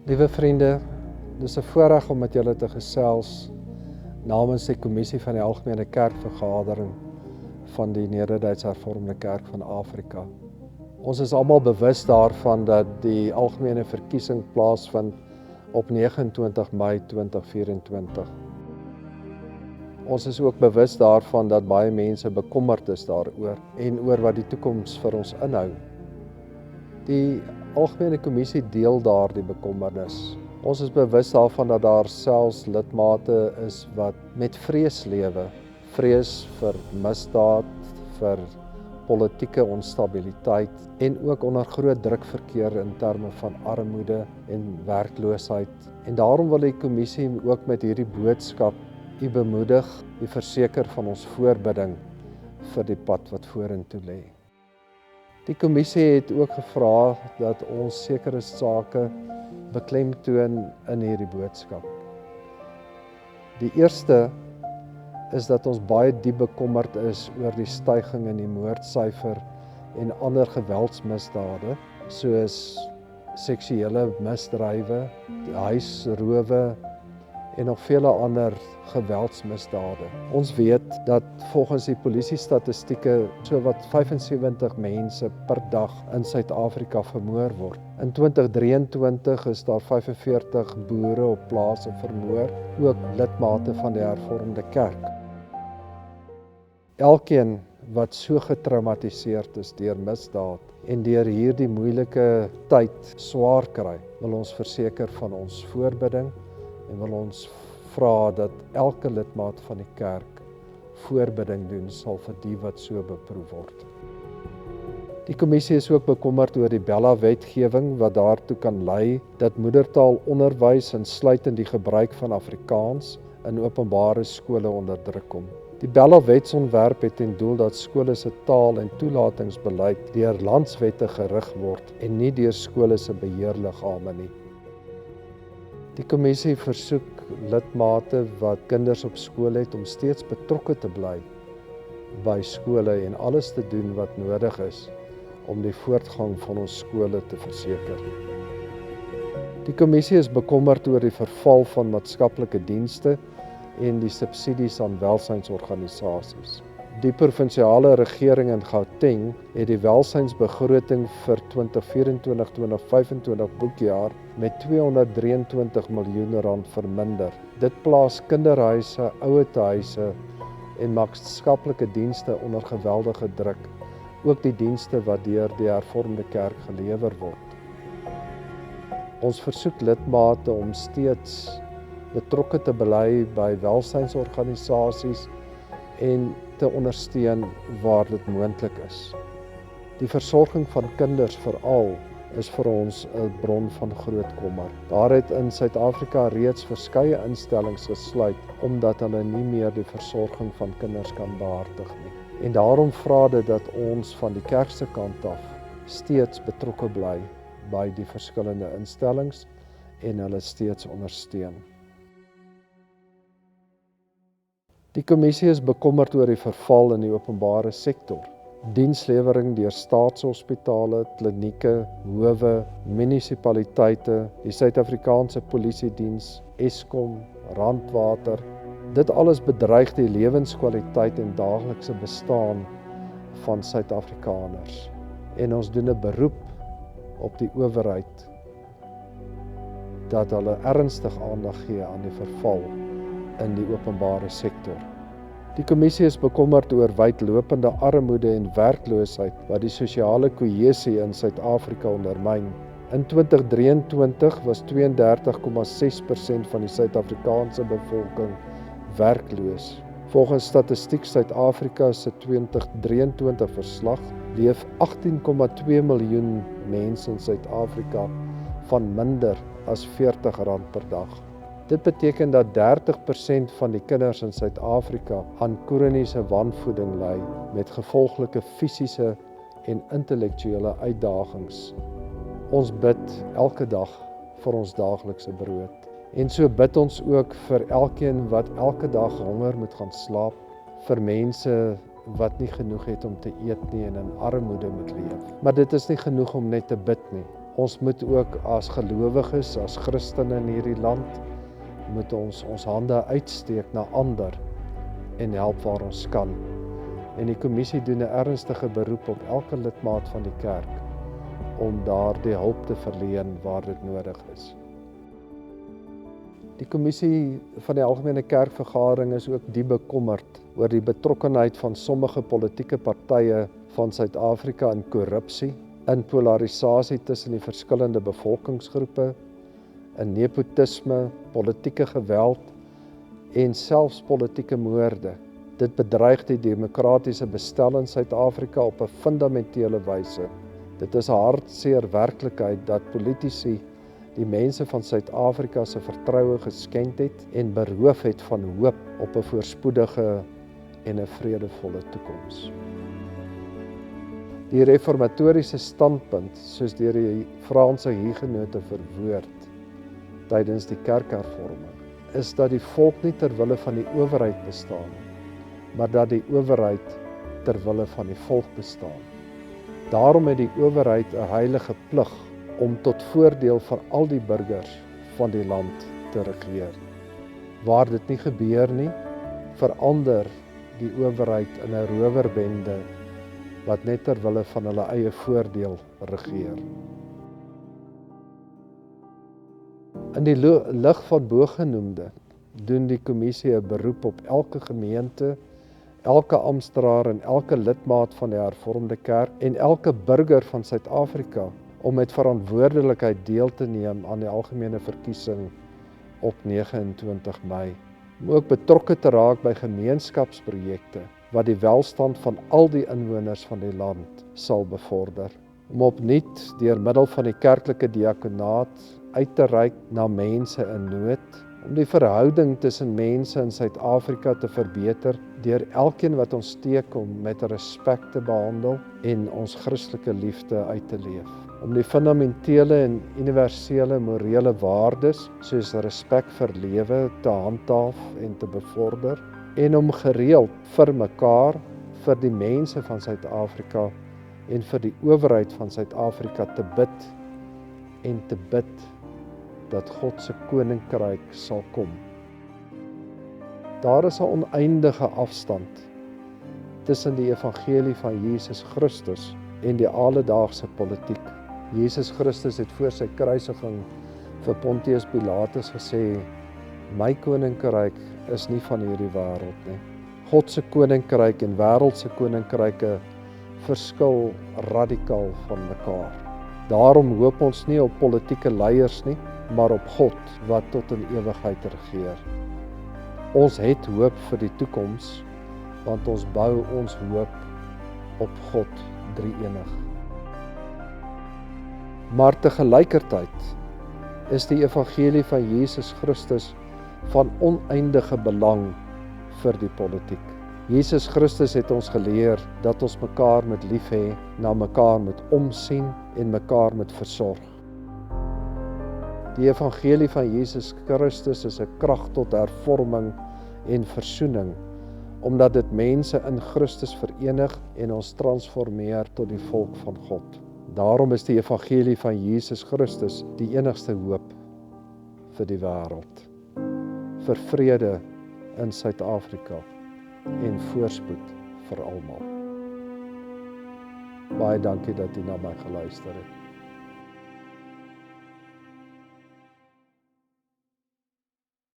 Liewe vriende, dis 'n voorreg om met julle te gesels namens die kommissie van die Algemene Kerkvergadering van die Nederduitse Hervormde Kerk van Afrika. Ons is almal bewus daarvan dat die algemene verkiesing plaasvind op 29 Mei 2024. Ons is ook bewus daarvan dat baie mense bekommerd is daaroor en oor wat die toekoms vir ons inhou. Die Algemene Kommissie deel daardie bekommernis. Ons is bewus daarvan dat daar selfs lidmate is wat met vrees lewe. Vrees vir misdaad, vir politieke onstabiliteit en ook onder groot druk verkeer in terme van armoede en werkloosheid. En daarom wil die kommissie ook met hierdie boodskap u bemoedig, u verseker van ons voorbidding vir die pad wat vorentoe lê. Die kommissie het ook gevra dat ons sekere sake beklemtoon in hierdie boodskap. Die eerste is dat ons baie diep bekommerd is oor die stygings in die moordsyfer en ander geweldsmisdade, soos seksuele misdrywe, huisrowe en nog vele ander geweldsmisdade. Ons weet dat volgens die polisiestatistieke sowat 75 mense per dag in Suid-Afrika vermoor word. In 2023 is daar 45 boere op plase vermoor, ook lidmate van die Hervormde Kerk. Elkeen wat so getraumatiseerd is deur misdaad en deur hierdie moeilike tyd swaar kry, wil ons verseker van ons voorbidding en wil ons vra dat elke lidmaat van die kerk voorbidding doen sal vir die wat so beproef word. Die kommissie is ook bekommerd oor die Bella-wetgewing wat daartoe kan lei dat moedertaalonderwys insluitend die gebruik van Afrikaans in openbare skole onder druk kom. Die Bella-wetsontwerp het ten doel dat skole se taal- en toelatingsbeleid deur landswette gerig word en nie deur skole se beheerliggame nie. Die kommissie versoek lidmate wat kinders op skool het om steeds betrokke te bly by skole en alles te doen wat nodig is om die voortgang van ons skole te verseker. Die kommissie is bekommerd oor die verval van maatskaplike dienste en die subsidies aan welsynsorganisasies. Die provinsiale regering in Gauteng het die welsynsbegroting vir 2024-2025 boekjaar met R223 miljoen verminder. Dit plaas kinderhuise, ouetehuise en maatskaplike dienste onder geweldige druk, ook die dienste wat deur die Hervormde Kerk gelewer word. Ons versoek lidmate om steeds betrokke te bly by welsynsorganisasies en te ondersteun waar dit moontlik is. Die versorging van kinders veral is vir ons 'n bron van groot kommer. Daar het in Suid-Afrika reeds verskeie instellings gesluit omdat hulle nie meer die versorging van kinders kan behartig nie. En daarom vra dit dat ons van die kerk se kant af steeds betrokke bly by die verskillende instellings en hulle steeds ondersteun. Die kommissie is bekommerd oor die verval in die openbare sektor. Dienslewering deur staatshospitale, klinieke, howe, munisipaliteite, die Suid-Afrikaanse Polisiediens, Eskom, Randwater. Dit alles bedreig die lewenskwaliteit en daaglikse bestaan van Suid-Afrikaners. En ons doen 'n beroep op die owerheid dat hulle ernstig aandag gee aan die verval in die openbare sektor. Die kommissie is bekommerd oor wydlopende armoede en werkloosheid wat die sosiale kohesie in Suid-Afrika ondermyn. In 2023 was 32,6% van die Suid-Afrikaanse bevolking werkloos. Volgens Statistiek Suid-Afrika se 2023 verslag leef 18,2 miljoen mense in Suid-Afrika van minder as R40 per dag. Dit beteken dat 30% van die kinders in Suid-Afrika aan kroniese wanvoeding ly met gevolglike fisiese en intellektuele uitdagings. Ons bid elke dag vir ons daaglikse brood. En so bid ons ook vir elkeen wat elke dag honger moet gaan slaap, vir mense wat nie genoeg het om te eet nie en in armoede moet leef. Maar dit is nie genoeg om net te bid nie. Ons moet ook as gelowiges, as Christene in hierdie land, moet ons hande uitsteek na ander en help waar ons kan. En die kommissie doen 'n ernstige beroep op elke lidmaat van die kerk om daardie hulp te verleen waar dit nodig is. Die kommissie van die Algemene Kerkvergadering is ook diep bekommerd oor die betrokkenheid van sommige politieke partye van Suid-Afrika in korrupsie, in polarisasie tussen die verskillende bevolkingsgroepe, in nepotisme, politieke geweld en selfs politieke moorde. Dit bedreig die demokratiese bestel in Suid-Afrika op 'n fundamentele wyse. Dit is 'n hartseer werklikheid dat politici die mense van Suid-Afrika se vertroue geskend het en beroof het van hoop op 'n voorspoedige en 'n vredevolle toekoms. Die reformatoriese standpunt, soos deur die Franse Hugenote verwoord tydens die kerkhervorming, is dat die volk nie ter wille van die owerheid bestaan nie, maar dat die owerheid ter wille van die volk bestaan. Daarom het die owerheid 'n heilige plig om tot voordeel van al die burgers van die land te regeer. Waar dit nie gebeur nie, verander die owerheid in 'n rowerbende wat net ter wille van hulle eie voordeel regeer. In die lig van bogenoemde doen die kommissie 'n beroep op elke gemeente, elke amptenaar en elke lidmaat van die Hervormde Kerk en elke burger van Suid-Afrika om met verantwoordelikheid deel te neem aan die algemene verkiesing op 29 Mei. Om ook betrokke te raak by gemeenskapsprojekte wat die welstand van al die inwoners van die land sal bevorder. Om opnuut deur middel van die kerklike diakonaat uit te reik na mense in nood, om die verhouding tussen mense in Suid-Afrika te verbeter deur elkeen wat ons teekom met respek te behandel en ons Christelike liefde uit te leef. Om die fundamentele en universele morele waardes soos respek vir lewe te handhaaf en te bevorder en om gereeld vir mekaar, vir die mense van Suid-Afrika en vir die owerheid van Suid-Afrika te bid en te bid dat God se koninkryk sal kom. Daar is 'n oneindige afstand tussen die evangelie van Jesus Christus en die alledaagse politiek. Jesus Christus het voor sy kruisiging vir Pontius Pilatus gesê, my koninkryk is nie van hierdie wêreld nie. God se koninkryk en wêreldse koninkryke verskil radikaal van mekaar. Daarom hoop ons nie op politieke leiers nie, maar op God wat tot in ewigheid regeer. Ons het hoop vir die toekoms, want ons bou ons hoop op God drie-enig. Maar tegelykertyd is die evangelie van Jesus Christus van oneindige belang vir die politiek. Jesus Christus het ons geleer dat ons mekaar moet lief hê, na mekaar moet omsien en mekaar moet versorg. Die evangelie van Jesus Christus is 'n krag tot hervorming en versoening, omdat dit mense in Christus verenig en ons transformeer tot die volk van God. Daarom is die evangelie van Jesus Christus die enigste hoop vir die wêreld, vir vrede in Suid-Afrika en voorspoed vir almal. Baie dankie dat u na my geluister het.